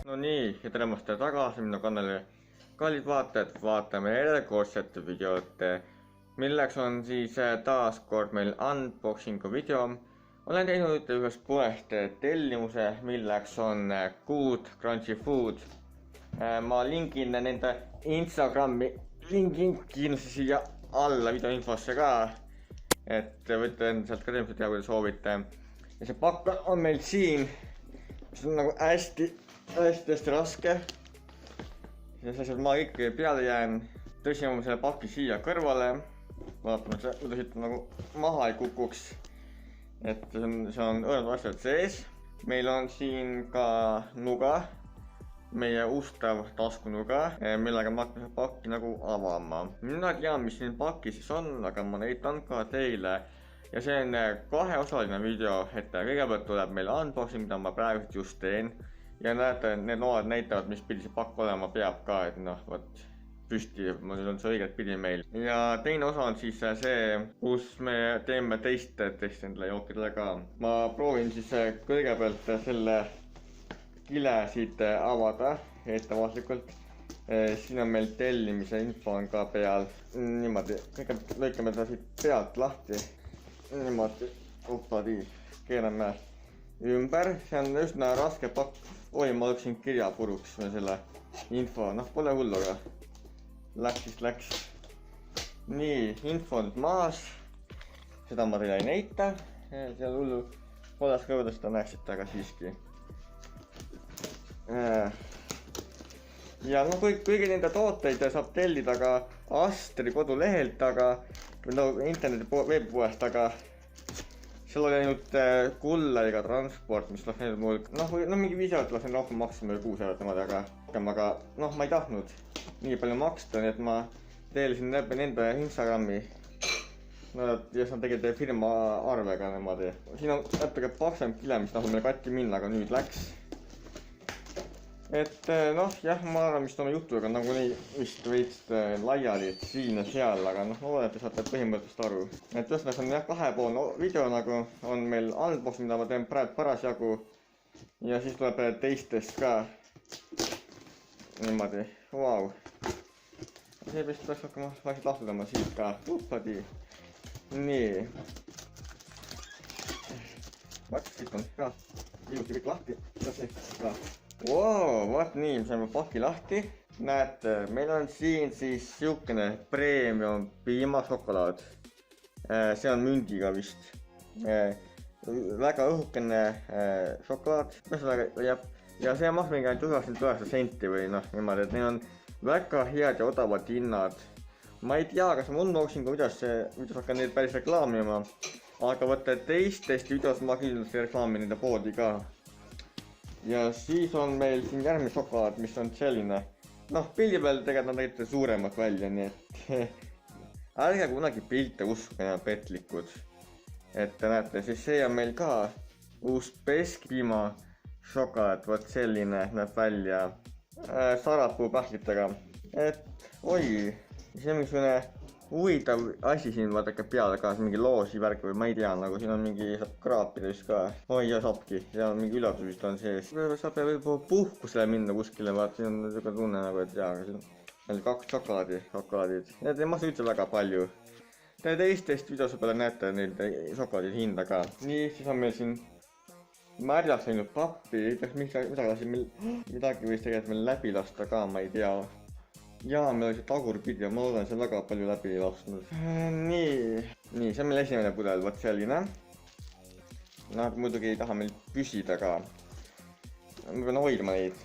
No nii, ja tulemast tagasi minu kanali. Kallid vaatajad, vaatame järjekordset videot, milleks on siis taas kord meil unboxing'u video. Olen teinud ühest poest tellimuse, milleks on Good Crunchy Food. Ma lingin nende Instagrami kindlasti siia alla video infosse ka, et võite sealt ka teenused teha, kui te soovite. Ja see pakk on meil siin, mis on nagu hästi raske. Ja sealt ma ikkagi peale jään. Tõsime selle paki siia kõrvale. Vaatame, et see siit nagu maha ei kukuks. Et see on õõnad asjad sees. Meil on siin ka nuga. Meie ustav taskunuga, millega ma hakkan pakki nagu avama. Mina tean, mis siin pakki siis on, aga ma näitan ka teile. Ja see on kaheosaline video, et kõigepealt tuleb meil unboxing, mida ma praegu just teen. Ja näete, need load näitavad, mis pidi see pakk olema peab ka, et noh, võt püsti, mul on see õiget pidi meil. Ja teine osa on siis see, kus me teeme teist endale jookidele ka. Ma proovin siis kõigepealt selle kile siit avada ettevaatlikult. Siin on meil tellimise info on ka peal. Niimoodi, kõigepealt lõikame ta siit pealt lahti. Niimoodi, upadi, keerame ümber. See on üsna raske pakk. Oi, ma lõksin kirja puruks selle info, noh pole hullu, aga läks. Nii, info on nüüd maas. Seda ma teile ei näita. Seal hullu kodas kõvõdas seda näeksite, aga siiski. Ja no kõigi nende tooteid saab tellida ka Astri kodulehelt, aga interneti veebipoest, aga seal oli ainult kullariga transport, mis läks mul, noh mingi 5 eurot lasen rohkem maksima või 6 eurot niimoodi, aga noh ma ei tahtnud nii palju maksta, nii et ma tellisin läbi nende Instagrami. Ja siis nad tegid firma arvega niimoodi. Siin on natuke paksem kile, mis tahtnud meil katki minna, aga nüüd läks. Et noh, jah, ma arvan, mis oma jutuga nagu nii vist veits laiali siin ja seal, aga noh, ma loodan, et te saate põhimõttest aru. Et ühesõnaga see on jah kahepoolne video nagu, on meil unboxing, mida ma teen praegu parasjagu. Ja siis tuleb teistest ka. Niimoodi, vau. See vist peaks hakkama vaikselt lahti tõmbama siit ka, upadi. Nii. Vaat, siit on ka ilusti kõik lahti, see ka. Wow, vaat nii, me saime paki lahti. Näete, meil on siin siis siukene premium piimašokolaad. See on mündiga vist. Väga õhukene šokolaad. Ja see maksab mingi ainult 99 senti või noh, niimoodi, et neil on väga head ja odavad hinnad. Ma ei tea, kas ma unboxingu videos hakkan neid päris reklaamima. Aga võtta teistest videos ma kindlasti reklaamin nende poodi ka. Ja siis on meil siin järgmine šokolaad, mis on selline. Noh, pildi peal tegelikult nad tegite suuremat välja, nii et ärge kunagi pilte uskuge enam petlikud. Et näete, siis see on meil ka uus Beskpiima šokolaad, vot selline näeb välja sarapuu pähklitega. Et oi, see on mingisugune huvitav asi siin vaadake peale ka, mingi loosi värk või ma ei tea, nagu siin on mingi saab kraapida vist ka. Oi ja saabki, seal on mingi üllatus vist on sees. Saab võib-olla puhkusele minna kuskile, vaat siin on niisugune tunne nagu, et jaa, siin on 2 šokolaadid. Need ei maksa üldse väga palju. Te teistest videose peale näete neid šokolaadide hinda ka. Nii, siis on meil siin märjaks läinud pappi, midagi võis tegelikult meil läbi lasta ka, ma ei tea. Jaa, meil oli see tagurpidi ja ma loodan see väga palju läbi lasknud. Nii, see on meil esimene pudel, vot selline. Nad muidugi ei taha meil püsida ka. Ma pean hoidma neid.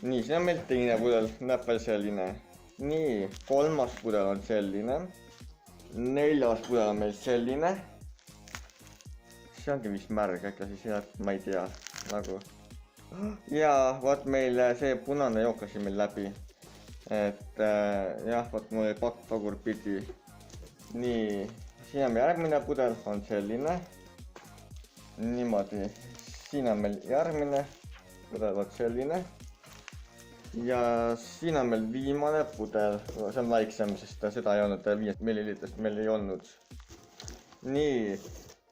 Nii, see on meil teine pudel, näeb veel selline. Nii, 3. pudel on selline. 4. pudel on meil selline. See ongi vist märg, äkki siis jah, ma ei tea. Nagu. Jaa, vaat meil see punane jook lasi meil läbi. Et jah, vaat mul oli pakk tagurpidi. Nii, siin on meil järgmine pudel, on selline. Niimoodi, siin on meil järgmine pudel, vaat selline. Ja siin on meil viimane pudel, see on väiksem, sest seda ei olnud 5 millilitrist meil ei olnud. Nii,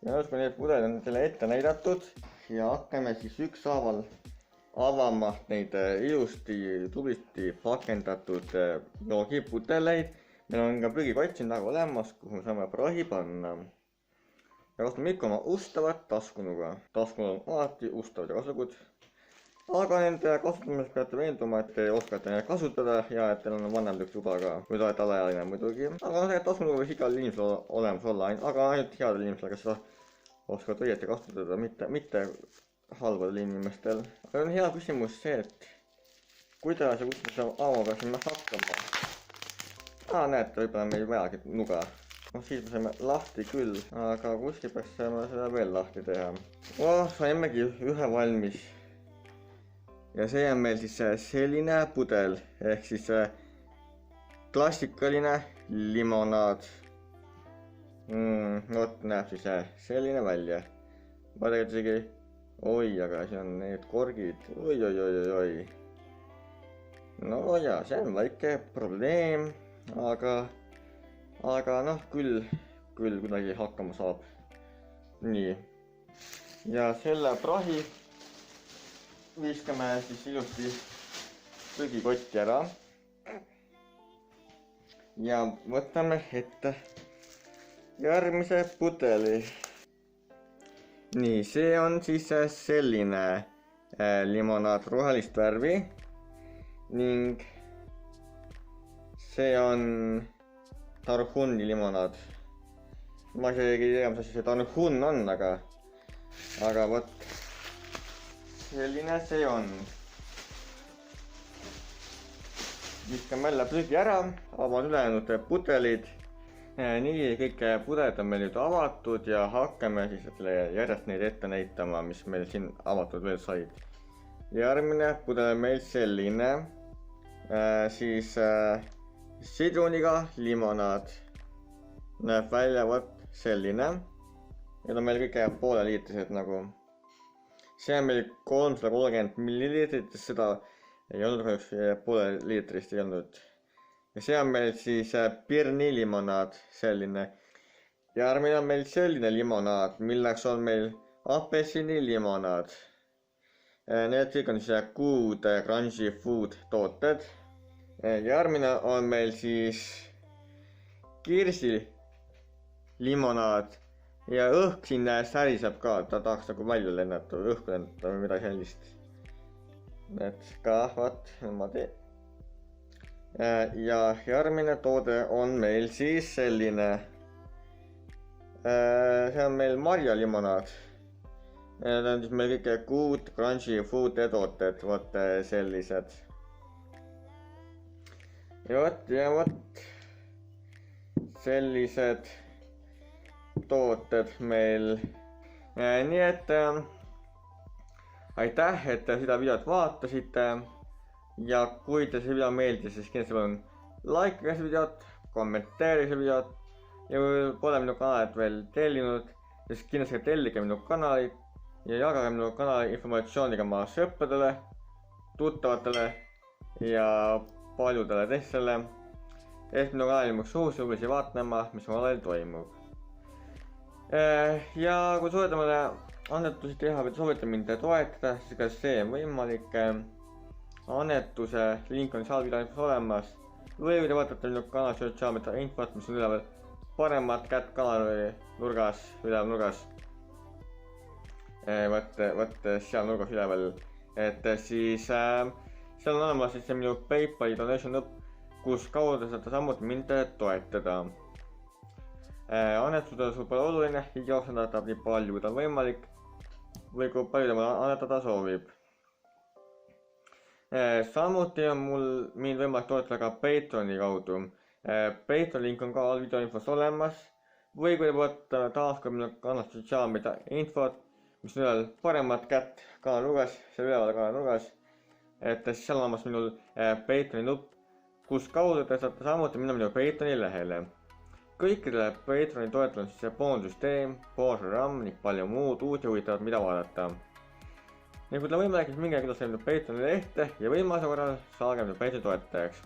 ja nüüd kui need pudelid on teile ette näidatud ja hakkame siis ükshaaval avama neid ilusti, tublisti pakendatud joogipudeleid. meil on ka prügikott siin taga olemas, kuhu me saame prahi panna. ja kasutame ikka oma ustavat taskunuga. taskunud on alati ustavad ja kasulikud. aga nende kasutamiseks peate veenduma, et te oskate neid kasutada ja et teil on vanemlik juba ka, kui te olete alaealine muidugi. aga see taskunuga võiks igal inimesel olemas olla, aga ainult headel inimestel, kes seda oskavad õieti kasutada, mitte halbadel inimestel. aga on hea küsimus see, et kuidas ja kus me seda avama peaksime hakkama. näete, võib-olla meil ei vajagi nuga. noh, siis me saime lahti küll, aga kuskil peaks saama seda veel lahti teha. saimegi ühe valmis. ja see on meil siis selline pudel, ehk siis klassikaline limonaad. vot näeb siis selline välja. ma tegelikult isegi, aga siin on need korgid, oi. no ja see on väike probleem, aga noh, küll kuidagi hakkama saab. nii, ja selle prahi viskame siis ilusti prügikotti ära. ja võtame ette järgmise pudeli. nii, see on siis selline limonaad rohelist värvi ning see on Tarhuni limonaad. ma isegi ei tea, mis asi see Tarhun on, aga vot selline see on. viskame jälle prügi ära, avan ülejäänud pudelid. nii, kõik pudelid on meil nüüd avatud ja hakkame siis järjest neid ette näitama, mis meil siin avatud veel said. järgmine pudel on meil selline, siis sidruniga limonaad. näeb välja vot selline. Need on meil kõik pooleliitrised nagu. see on meil 330 milliliitrit, seda ei olnud kahjuks pooleliitrist ei olnud. ja see on meil siis pirni limonaad, selline. järgmine on meil selline limonaad, milleks on meil apelsini limonaad. Need kõik on siis Good Crunchy Food tooted. järgmine on meil siis kirsi limonaad ja õhk siin säriseb ka, ta tahaks nagu välja lennata või õhku lennata või midagi sellist. et ka vot niimoodi. ja järgmine toode on meil siis selline. see on meil marjalimonaad. Need on siis meil kõik Good Crunchy Food tooted, vot sellised. ja vot sellised tooted meil. nii et aitäh, et te seda videot vaatasite. ja kui teile see video meeldis, siis kindlasti palun like seda videot, kommenteerige seda videot. ja kui pole minu kanalit veel tellinud, siis kindlasti tellige minu kanalit ja jagage minu kanali informatsiooniga oma sõpradele, tuttavatele ja paljudele teistele, et minu kanalil muuks uusi uusi vaatama, mis mu kanalil toimub. ja kui soovite mulle annetusi teha või soovite mind toetada, siis ka see on võimalik. annetuse link on seal videos olemas või võite vaadata minu kanali sotsiaalmeedia infot, mis on üleval paremat kätt kanali nurgas, üleval nurgas. vot seal nurgas üleval, et siis seal on olemas siis minu PayPali donation nõpp, kus kaudu saate samuti mind toetada. annetused sul pole oluline, igaüks annetab nii palju, kui ta on võimalik või kui palju ta mulle annetada soovib. samuti on mind võimalik toetada ka Patreoni kaudu. Patreoni link on ka all video infos olemas või kui te võtta taas ka minu kanal sotsiaalmeedia infot, mis on üleval paremat kätt kanali nurgas, seal üleval kanali nurgas. et seal on olemas minul Patreoni nupp, kus kaudu te saate samuti minna minu Patreoni lehele. kõikidele Patreoni toetajatele on siis see boonsussüsteem, boonusprogramm ning palju muud uut ja huvitavat, mida vaadata. ja kui teil on võimalik, siis minge kindlasti minu Patreoni lehte ja võimaluse korral saage minu Patreoni toetajaks.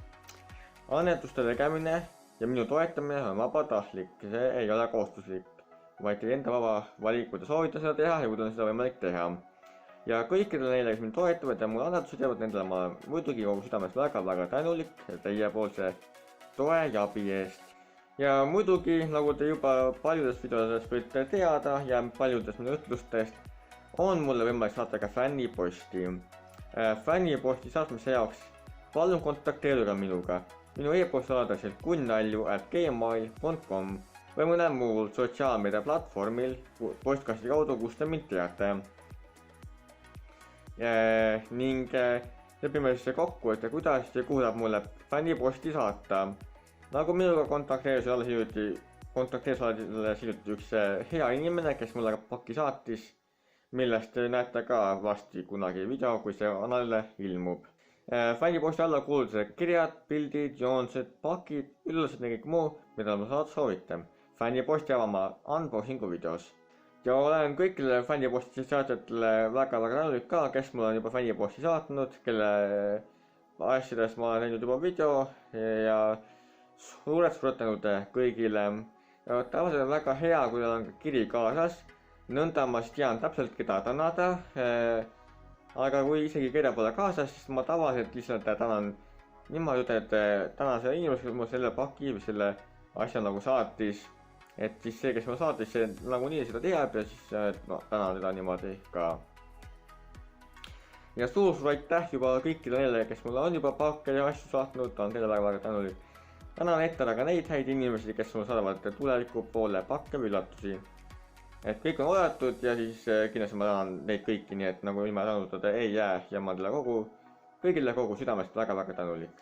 annetuste tegemine ja minu toetamine on vabatahtlik, see ei ole kohustuslik, vaid teie enda vaba valik, kui te soovite seda teha ja kui teil on seda võimalik teha. ja kõikidele neile, kes mind toetavad ja mulle annetusi teevad, nendele ma olen muidugi kogu südamest väga tänulik teiepoolse toe ja abi eest. ja muidugi, nagu te juba paljudest videodest võite teada ja paljudest minu ütlustest, on mulle võimalik saata ka fänniposti. Fänniposti saatmise jaoks palun kontakteeruge minuga minu e-posti aadressil kunnalju@gmail.com või mõnel muul sotsiaalmeedia platvormil postkasti kaudu, kus te mind teate. Ning lepime siis kokku, et kuidas ja kuhu saab mulle fänniposti saata. Nagu minuga kontakteeris alles hiljuti üks hea inimene, kes mulle paki saatis, millest te näete ka varsti kunagi video, kui see kanalile ilmub. Fänniposti alla kuuluvad kirjad, pildid, joonised, pakid, üllased ja kõik muu, mida ma soovite. Fänniposti avama unboxingu videos. Ja olen kõikidele fänniposti saatjatele väga tänulik ka, kes mulle on juba fänniposti saatnud, kelle asjadest ma olen teinud juba video ja suured tänud kõigile. Tavaliselt on väga hea, kui teil on kiri kaasas, nõnda ma siis tean täpselt, keda tänada. Aga kui isegi kirja pole kaasas, siis ma tavaliselt lihtsalt tänan niimoodi, et tänan selle inimese, kes mulle selle paki või selle asja nagu saatis. Et siis see, kes mulle saatis, see nagunii seda teab ja siis tänan teda niimoodi ka. Ja suur aitäh juba kõikidele neile, kes mulle on juba pakke ja asju saatnud, on teile väga tänulik. Tänan ette ka neid häid inimesi, kes mulle saadavad tuleviku poole pakke või üllatusi. Et kõik on oodatud ja siis kindlasti ma tänan neid kõiki, nii et nagu ilma tänutada ei jää ja ma teile kõigile kogu südamest väga tänulik.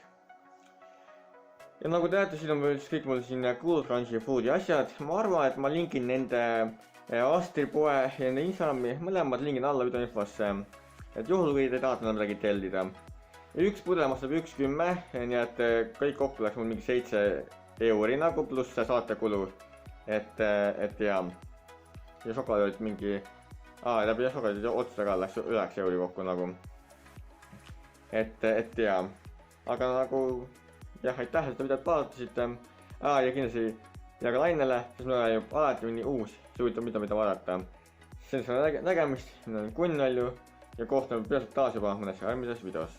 Ja nagu te näete, siin on kõik mul siin Cool Crunchi Foodi asjad. Ma arvan, et ma linkin nende Astripoe ja nende Instagrami, mõlemad lingin alla videoinfosse. Et juhul kui te tahate midagi tellida. Üks pudel maksab 1,10, nii et kõik kokku läks mul mingi 7 euri nagu pluss saatekulu. Et jaa. Ja šokolaad olid mingi, läbi šokolaadi otsuste ka läks 9 euri kokku nagu. Et jaa. Aga nagu, jah, aitäh, et te videot vaatasite. Ja kindlasti ja ka Lainele, sest meil on alati mingi uus, huvitav mida vaadata. Sellise nägemist, mina olen Kunnalju ja kohtume peaselt taas juba mõnes järgmises videos.